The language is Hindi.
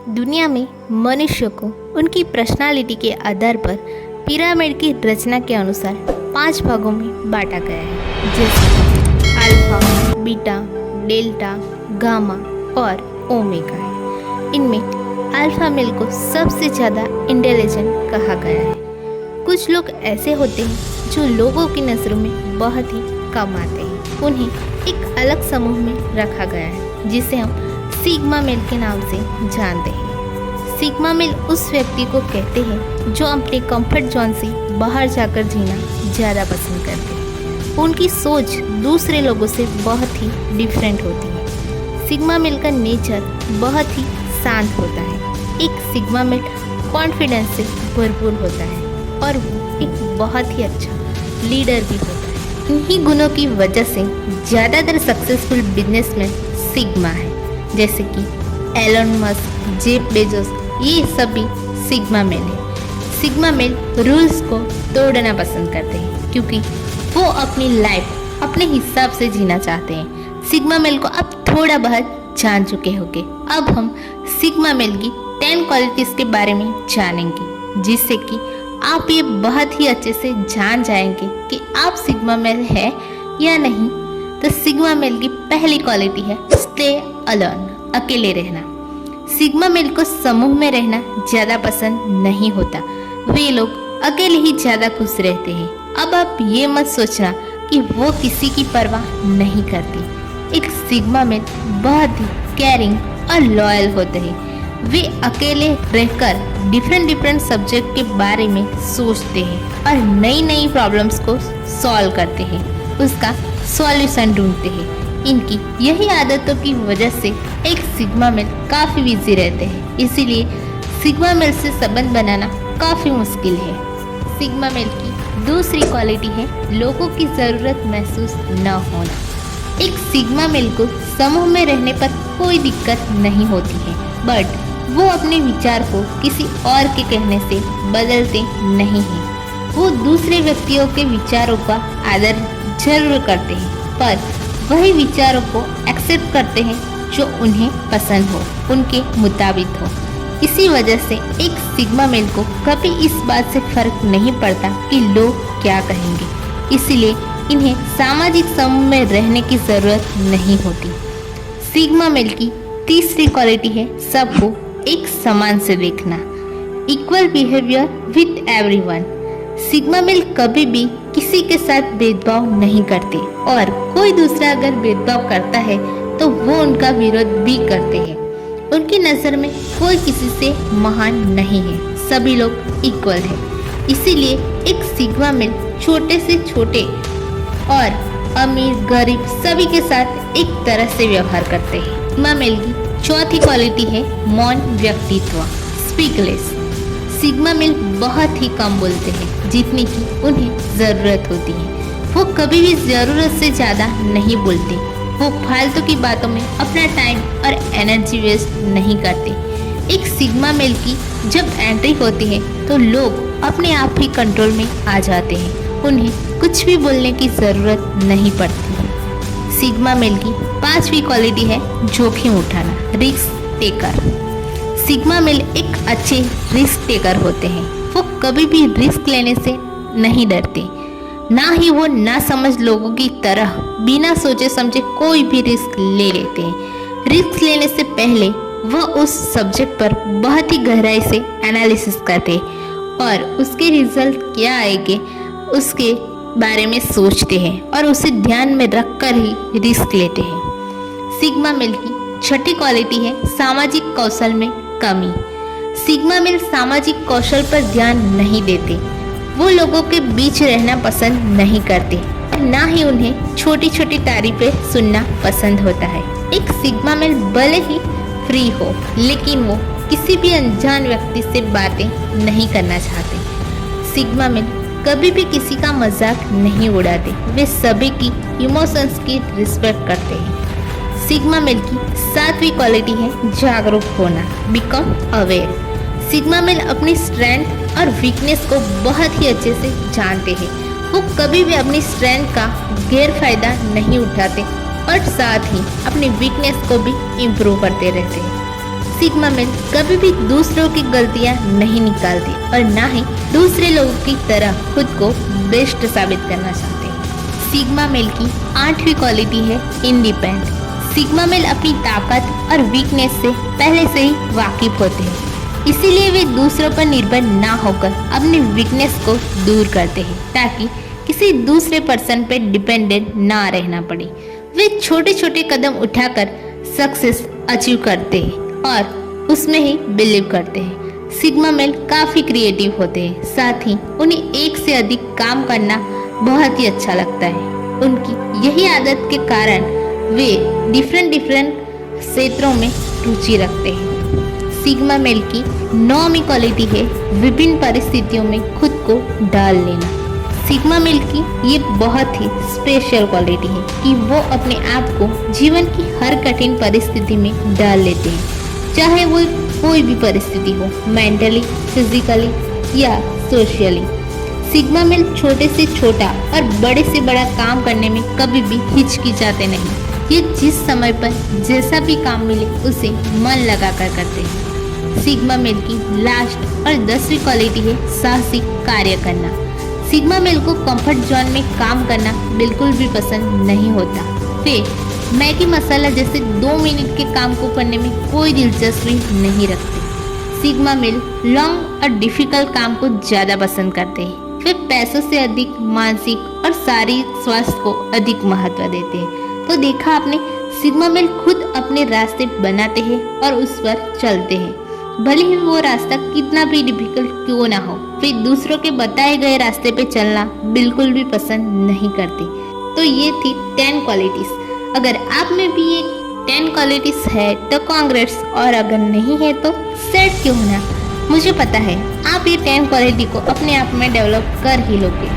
दुनिया में मनुष्य को उनकी पर्सनालिटी के आधार पर पिरामिड की रचना के अनुसार 5 भागों में बांटा गया है, जैसे अल्फा, बीटा, डेल्टा, गामा और ओमेगा है। इनमें अल्फा मेल को सबसे ज़्यादा इंटेलिजेंट कहा गया है। कुछ लोग ऐसे होते हैं जो लोगों की नज़रों में बहुत ही कम आते हैं। उन्हें एक अलग समूह में रखा गया है जिसे हम सिग्मा मेल के नाम से जानते हैं। सिग्मा मेल उस व्यक्ति को कहते हैं जो अपने कंफर्ट जोन से बाहर जाकर जीना ज़्यादा पसंद करते हैं। उनकी सोच दूसरे लोगों से बहुत ही डिफरेंट होती है। सिग्मा मेल का नेचर बहुत ही शांत होता है। एक सिग्मा मेल कॉन्फिडेंस से भरपूर होता है और वो एक बहुत ही अच्छा लीडर भी होता है। इन्हीं गुणों की वजह से ज़्यादातर सक्सेसफुल बिजनेसमैन सिग्मा है, जैसे कि एलन मस्क, जेफ बेजोस, ये सभी सिग्मा मेल है। सिग्मा मेल रूल्स को तोड़ना पसंद करते हैं क्योंकि वो अपनी लाइफ अपने हिसाब से जीना चाहते हैं। सिग्मा मेल को अब थोड़ा बहुत जान चुके होंगे। अब हम सिग्मा मेल की 10 क्वालिटीज़ के बारे में जानेंगे, जिससे कि आप ये बहुत ही अच्छे से जान जाएंगे कि आप सिग्मा मेल है या नहीं। तो सिग्मा मेल की पहली क्वालिटी है स्टे अलोन, अकेले रहना। सिग्मा मेल को समूह में रहना ज़्यादा पसंद नहीं होता। वे लोग अकेले ही ज़्यादा खुश रहते हैं। अब आप ये मत सोचना कि वो किसी की परवाह नहीं करती। एक सिग्मा मेल बहुत ही केयरिंग और लॉयल होते हैं। वे अकेले रहकर डिफरेंट सब्जेक्ट के बारे में सोचते हैं और नई नई प्रॉब्लम्स को सॉल्व करते हैं, उसका सॉल्यूशन ढूंढते हैं। इनकी यही आदतों की वजह से एक सिग्मा मेल काफ़ी बिजी रहते हैं, इसीलिए सिग्मा मेल से संबंध बनाना काफ़ी मुश्किल है। सिग्मा मेल की दूसरी क्वालिटी है लोगों की ज़रूरत महसूस न होना। एक सिग्मा मेल को समूह में रहने पर कोई दिक्कत नहीं होती है, बट वो अपने विचार को किसी और के कहने से बदलते नहीं हैं। वो दूसरे व्यक्तियों के विचारों का आदर जरूर करते हैं, पर वही विचारों को एक्सेप्ट करते हैं जो उन्हें पसंद हो, उनके मुताबिक हो। इसी वजह से एक सिग्मा मेल को कभी इस बात से फर्क नहीं पड़ता कि लोग क्या कहेंगे, इसीलिए इन्हें सामाजिक समूह में रहने की ज़रूरत नहीं होती। सिग्मा मेल की तीसरी क्वालिटी है सबको एक समान से देखना, equal behaviour with everyone. Sigma male कभी भी किसी के साथ भेदभाव नहीं करते और कोई दूसरा अगर भेदभाव करता है तो वो उनका विरोध भी करते हैं। उनकी नज़र में कोई किसी से महान नहीं है, सभी लोग इक्वल हैं। इसीलिए एक सिग्मा मेल छोटे से छोटे और अमीर गरीब सभी के साथ एक तरह से व्यवहार करते हैं। सिग्मा मेल की चौथी क्वालिटी है मौन व्यक्तित्व, स्पीकलेस। सिग्मा मेल बहुत ही कम बोलते हैं जितनी की उन्हें ज़रूरत होती है। वो कभी भी ज़रूरत से ज़्यादा नहीं बोलते। वो फालतू की बातों में अपना टाइम और एनर्जी वेस्ट नहीं करते। एक सिग्मा मेल की जब एंट्री होती है तो लोग अपने आप ही कंट्रोल में आ जाते हैं, उन्हें कुछ भी बोलने की ज़रूरत नहीं पड़ती। सिग्मा मेल की पांचवी क्वालिटी है जोखिम उठाना, रिस्क टेकर। सिग्मा मेल एक अच्छे रिस्क टेकर होते हैं। वो कभी भी रिस्क लेने से नहीं डरते, ना ही वो ना समझ लोगों की तरह बिना सोचे समझे कोई भी रिस्क ले लेते हैं। रिस्क लेने से पहले वह उस सब्जेक्ट पर बहुत ही गहराई से एनालिसिस करते और उसके रिजल्ट क्या आएंगे उसके बारे में सोचते हैं और उसे ध्यान में रखकर ही रिस्क लेते हैं। सिग्मा मेल की छठी क्वालिटी है सामाजिक कौशल में कमी। सिग्मा मेल सामाजिक कौशल पर ध्यान नहीं देते। वो लोगों के बीच रहना पसंद नहीं करते और ना ही उन्हें छोटी छोटी तारीफें सुनना पसंद होता है। एक सिग्मा मेल भले ही फ्री हो, लेकिन वो किसी भी अनजान व्यक्ति से बातें नहीं करना चाहते। सिग्मा मेल कभी भी किसी का मजाक नहीं उड़ाते। वे सभी की इमोशंस की रिस्पेक्ट करते हैं। सिग्मा मेल की सातवीं क्वालिटी है जागरूक होना, बिकम अवेयर। सिग्मा मेल अपनी स्ट्रेंथ और वीकनेस को बहुत ही अच्छे से जानते हैं। वो कभी भी अपनी स्ट्रेंथ का गैर फायदा नहीं उठाते और साथ ही अपनी वीकनेस को भी इम्प्रूव करते रहते हैं। सिग्मा मेल कभी भी दूसरों की गलतियां नहीं निकालते और ना ही दूसरे लोगों की तरह खुद को बेस्ट साबित करना चाहते हैं। सिग्मा मेल की 8वीं क्वालिटी है इंडिपेंडेंट। सिग्मा मेल अपनी ताकत और वीकनेस से पहले से ही वाकिफ होते हैं, इसीलिए वे दूसरों पर निर्भर ना होकर अपनी वीकनेस को दूर करते हैं ताकि किसी दूसरे पर्सन पे डिपेंडेंट ना रहना पड़े। वे छोटे छोटे कदम उठाकर सक्सेस अचीव करते हैं और उसमें ही बिलीव करते हैं। सिग्मा मेल काफ़ी क्रिएटिव होते हैं, साथ ही उन्हें एक से अधिक काम करना बहुत ही अच्छा लगता है। उनकी यही आदत के कारण वे डिफरेंट क्षेत्रों में रुचि रखते हैं। सिग्मा मेल की 9वीं क्वालिटी है विभिन्न परिस्थितियों में खुद को ढाल लेना। सिग्मा मेल की ये बहुत ही स्पेशल क्वालिटी है कि वो अपने आप को जीवन की हर कठिन परिस्थिति में डाल लेते हैं, चाहे वो कोई भी परिस्थिति हो, मेंटली, फिजिकली या सोशली। सिग्मा मेल छोटे से छोटा और बड़े से बड़ा काम करने में कभी भी हिचकिचाते नहीं। ये जिस समय पर जैसा भी काम मिले उसे मन लगाकर करते हैं। सिग्मा मेल की लास्ट और 10वीं क्वालिटी है साहसिक कार्य करना। सिग्मा मेल को कंफर्ट जोन में काम करना बिल्कुल भी पसंद नहीं होता। वे मैगी मसाला जैसे 2 मिनट के काम को करने में कोई दिलचस्पी नहीं रखते। सिग्मा मेल लॉन्ग और डिफिकल्ट काम को ज़्यादा पसंद करते हैं। वे पैसों से अधिक मानसिक और शारीरिक स्वास्थ्य को अधिक महत्व देते हैं। तो देखा आपने, सिग्मा मेल खुद अपने रास्ते बनाते हैं और उस पर चलते हैं, भले ही वो रास्ता कितना भी डिफिकल्ट क्यों ना हो। वे दूसरों के बताए गए रास्ते पे चलना बिल्कुल भी पसंद नहीं करते। तो ये थी 10 क्वालिटीज। अगर आप में भी ये 10 क्वालिटीज है तो कांग्रेट्स, और अगर नहीं है तो सैड क्यों ना। मुझे पता है आप ये 10 क्वालिटी को अपने आप में डेवलप कर ही लोगे।